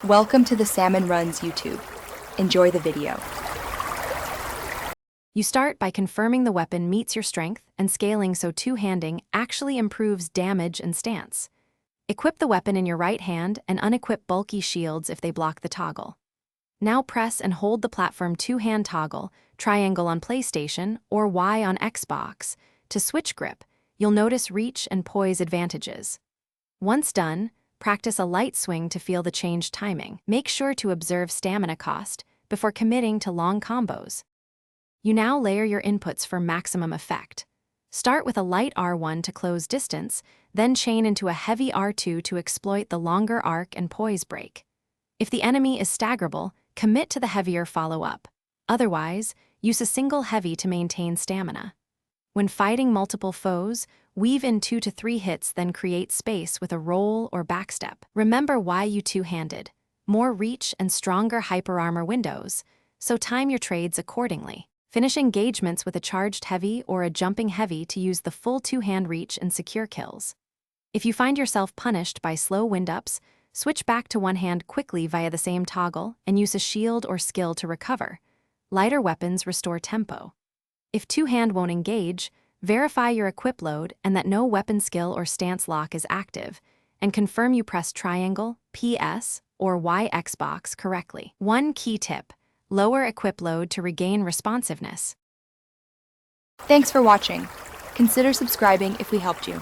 Welcome to the Salmon Runs YouTube. Enjoy the video. You start by confirming the weapon meets your strength and scaling so two-handing actually improves damage and stance. Equip the weapon in your right hand and unequip bulky shields if they block the toggle. Now press and hold the platform two-hand toggle, triangle on PlayStation or Y on Xbox. To switch grip, you'll notice reach and poise advantages. Once done, practice a light swing to feel the change timing. Make sure to observe stamina cost before committing to long combos. You now layer your inputs for maximum effect. Start with a light R1 to close distance, then chain into a heavy R2 to exploit the longer arc and poise break. If the enemy is staggerable, commit to the heavier follow-up. Otherwise, use a single heavy to maintain stamina. When fighting multiple foes, weave in 2 to 3 hits, then create space with a roll or backstep. Remember why you two-handed. More reach and stronger hyper-armor windows, so time your trades accordingly. Finish engagements with a charged heavy or a jumping heavy to use the full two-hand reach and secure kills. If you find yourself punished by slow wind-ups, switch back to one hand quickly via the same toggle and use a shield or skill to recover. Lighter weapons restore tempo. If two-hand won't engage, verify your equip load and that no weapon skill or stance lock is active, and confirm you press triangle, PS, or Y Xbox correctly. One key tip: lower equip load to regain responsiveness. Thanks for watching. Consider subscribing if we helped you.